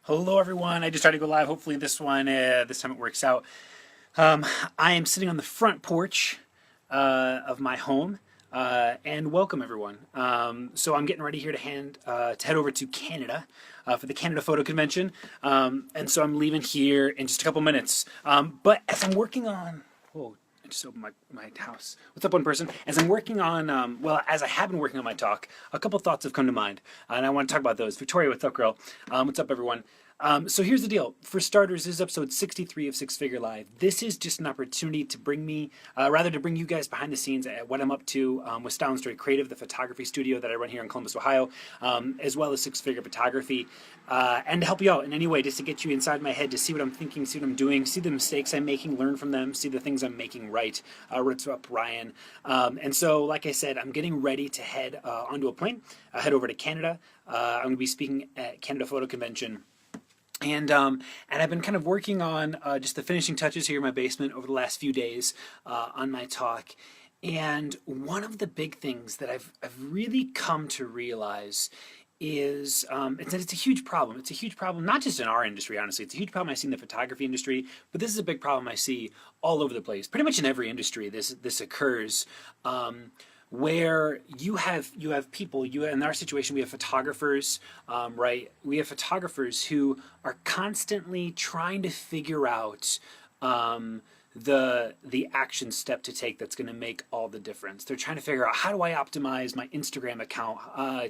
Hello, everyone. I just tried to go live. Hopefully, this time it works out. I am sitting on the front porch of my home, and welcome everyone. So I'm getting ready here to head over to Canada for the Canada Photo Convention, and so I'm leaving here in just a couple minutes. But as I'm working on, whoa, I just opened my house. What's up, one person? As I'm working on, as I have been working on my talk, a couple thoughts have come to mind, and I want to talk about those. Victoria, what's up, girl? What's up, everyone? So here's the deal. For starters, this is episode 63 of Six Figure Live. This is just an opportunity to bring you guys behind the scenes at what I'm up to with Style and Story Creative, the photography studio that I run here in Columbus, Ohio, as well as Six Figure Photography, and to help you out in any way, just to get you inside my head, to see what I'm thinking, see what I'm doing, see the mistakes I'm making, learn from them, see the things I'm making right. What's up, Ryan? And so, like I said, I'm getting ready to head onto a plane, head over to Canada. I'm going to be speaking at Canada Photo Convention. And I've been kind of working on just the finishing touches here in my basement over the last few days on my talk. And one of the big things that I've really come to realize is it's a huge problem. It's a huge problem, not just in our industry, honestly. It's a huge problem I see in the photography industry, but this is a big problem I see all over the place. Pretty much in every industry this occurs. Where you have people, in our situation we have photographers, right? We have photographers who are constantly trying to figure out the action step to take that's going to make all the difference. They're trying to figure out, how do I optimize my Instagram account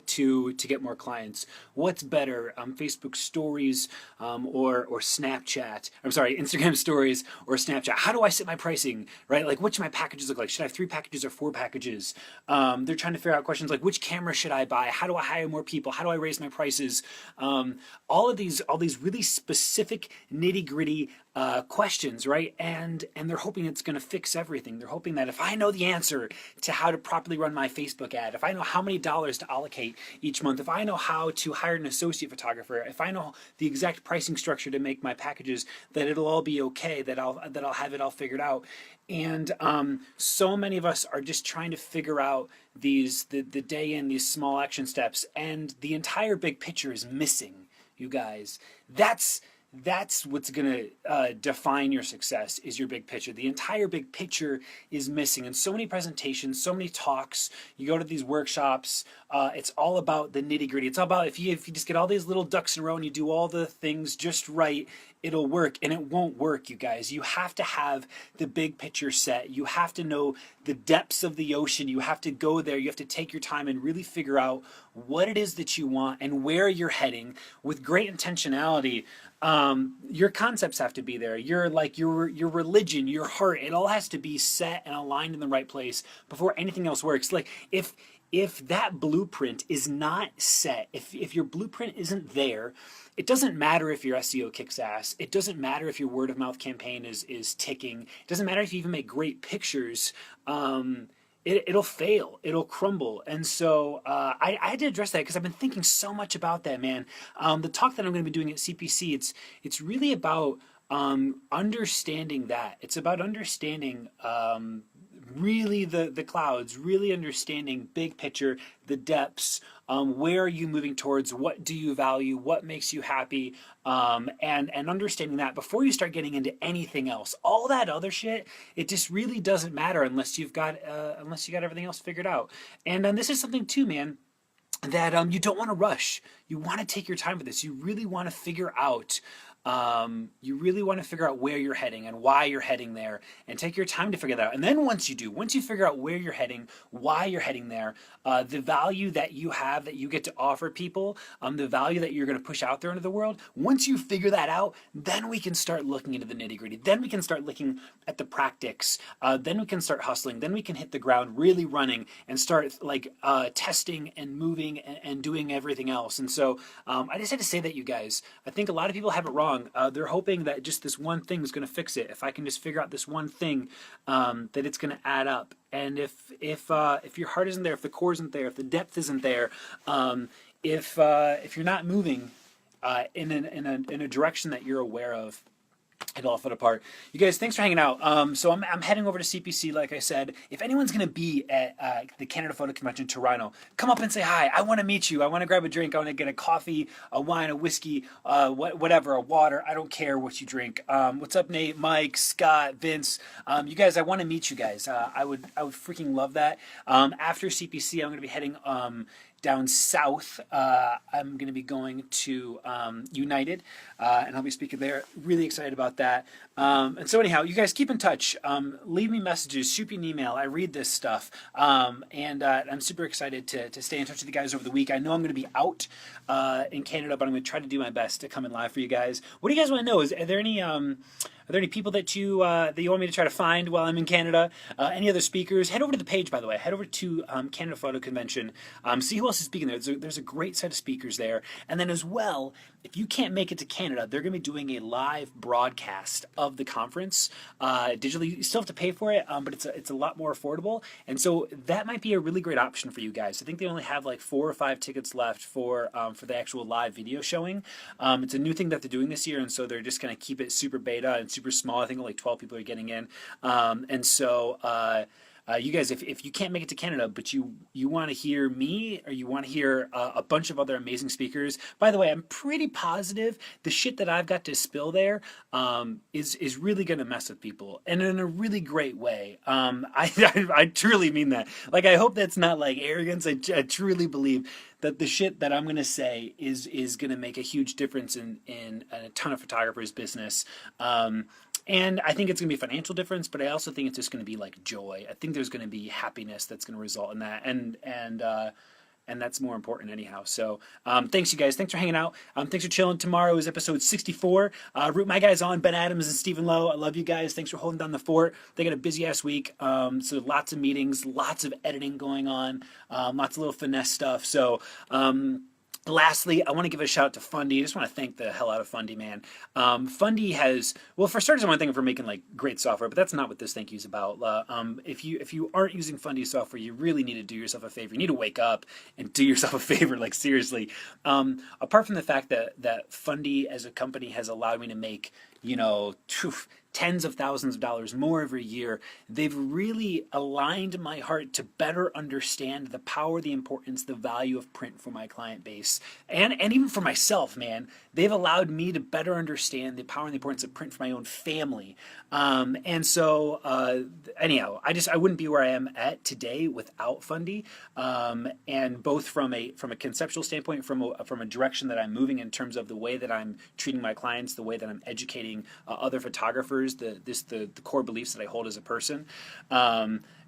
to get more clients? What's better, Facebook stories or Snapchat? I'm sorry, Instagram stories or Snapchat. How do I set my pricing, right? Like, what should my packages look like? Should I have 3 packages or 4 packages? They're trying to figure out questions like, which camera should I buy? How do I hire more people? How do I raise my prices? All these really specific nitty gritty questions, right? And they're hoping it's going to fix everything. They're hoping that if I know the answer to how to properly run my Facebook ad, if I know how many dollars to allocate each month, if I know how to hire an associate photographer, if I know the exact pricing structure to make my packages, that it'll all be okay, that I'll have it all figured out. And so many of us are just trying to figure out the day in, these small action steps, and the entire big picture is missing, you guys. That's what's going to define your success, is your big picture. The entire big picture is missing. And so many presentations, so many talks, you go to these workshops, it's all about the nitty gritty. It's all about, if you just get all these little ducks in a row and you do all the things just right, it'll work. And it won't work, you guys. You have to have the big picture set. You have to know the depths of the ocean. You have to go there. You have to take your time and really figure out what it is that you want and where you're heading with great intentionality. Your concepts have to be there. Your religion, your heart, it all has to be set and aligned in the right place before anything else works. Like, if that blueprint is not set, if your blueprint isn't there, it doesn't matter if your SEO kicks ass. It doesn't matter if your word of mouth campaign is ticking. It doesn't matter if you even make great pictures. It'll fail. It'll crumble. And so I had to address that because I've been thinking so much about that, man. The talk that I'm going to be doing at CPC, it's really about understanding that. It's about understanding really the clouds, really understanding big picture, the depths, where are you moving towards, what do you value, what makes you happy, and understanding that before you start getting into anything else. All that other shit, it just really doesn't matter unless you got everything else figured out. And this is something too, man, that you don't want to rush. You want to take your time with this. You really want to figure out where you're heading and why you're heading there, and take your time to figure that out. And then once you figure out where you're heading, why you're heading there, the value that you have, that you get to offer people, the value that you're going to push out there into the world, once you figure that out, then we can start looking into the nitty gritty. Then we can start looking at the practice. Then we can start hustling. Then we can hit the ground really running and start testing and moving and doing everything else. And so I just had to say that, you guys. I think a lot of people have it wrong. They're hoping that just this one thing is going to fix it. If I can just figure out this one thing, that it's going to add up. And if your heart isn't there, if the core isn't there, if the depth isn't there, if you're not moving in a direction that you're aware of, It'll all fall apart. You guys, thanks for hanging out. So I'm heading over to CPC, like I said. If anyone's going to be at the Canada Photo Convention in Toronto, come up and say hi. I want to meet you. I want to grab a drink. I want to get a coffee, a wine, a whiskey, whatever, a water. I don't care what you drink. What's up, Nate, Mike, Scott, Vince? You guys, I want to meet you guys. I would freaking love that. After CPC, I'm going to be heading down south. I'm going to be going to United, and I'll be speaking there. Really excited about that. And so anyhow, you guys keep in touch. Leave me messages, shoot me an email. I read this stuff. And I'm super excited to stay in touch with you guys over the week. I know I'm going to be out in Canada, but I'm going to try to do my best to come in live for you guys. What do you guys want to know? Are there any people that you want me to try to find while I'm in Canada? Any other speakers? Head over to the page, by the way. Head over to Canada Photo Convention. See who else is speaking there. There's a great set of speakers there. And then as well, if you can't make it to Canada, they're going to be doing a live broadcast of the conference digitally. You still have to pay for it, but it's a lot more affordable. And so that might be a really great option for you guys. I think they only have like 4 or 5 tickets left for the actual live video showing. It's a new thing that they're doing this year, and so they're just going to keep it super beta and super small. I think only 12 people are getting in. And so you guys, if you can't make it to Canada, but you want to hear me, or you want to hear a bunch of other amazing speakers, by the way, I'm pretty positive the shit that I've got to spill there is really going to mess with people, and in a really great way. I truly mean that. Like, I hope that's not like arrogance. I truly believe that the shit that I'm going to say is going to make a huge difference in a ton of photographers' business. And I think it's going to be a financial difference, but I also think it's just going to be like joy. I think there's going to be happiness that's going to result in that. And that's more important anyhow. So thanks, you guys. Thanks for hanging out. Thanks for chilling. Tomorrow is episode 64. Root my guys on, Ben Adams and Stephen Lowe. I love you guys. Thanks for holding down the fort. They got a busy-ass week. So lots of meetings, lots of editing going on, lots of little finesse stuff. So lastly, I want to give a shout out to Fundy. I just want to thank the hell out of Fundy, man. Fundy has, well, for starters, I want to thank him for making like great software, but that's not what this thank you is about. If you aren't using Fundy software, you really need to do yourself a favor. You need to wake up and do yourself a favor, like seriously. Apart from the fact that Fundy as a company has allowed me to make, tens of thousands of dollars more every year, they've really aligned my heart to better understand the power, the importance, the value of print for my client base. And even for myself, man. They've allowed me to better understand the power and the importance of print for my own family. And so anyhow, I wouldn't be where I am at today without Fundy. And both from a conceptual standpoint, from a direction that I'm moving in terms of the way that I'm treating my clients, the way that I'm educating other photographers, the core beliefs that I hold as a person.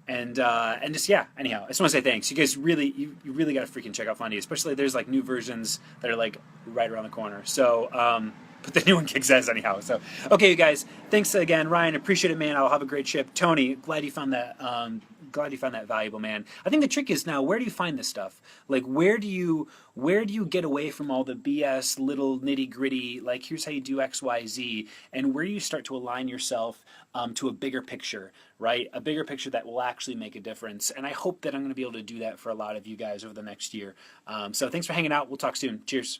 And just, yeah, anyhow, I just want to say thanks. You guys really, you really got to freaking check out Fundy, especially there's like new versions that are like right around the corner. So, but the new one kicks ass anyhow. So, okay, you guys, thanks again, Ryan. Appreciate it, man. I'll have a great trip. Tony, glad you found that valuable, man. I think the trick is now, where do you find this stuff? Like, where do you get away from all the BS, little nitty gritty, like, here's how you do X, Y, Z, and where do you start to align yourself to a bigger picture, right? A bigger picture that will actually make a difference. And I hope that I'm going to be able to do that for a lot of you guys over the next year. So thanks for hanging out. We'll talk soon. Cheers.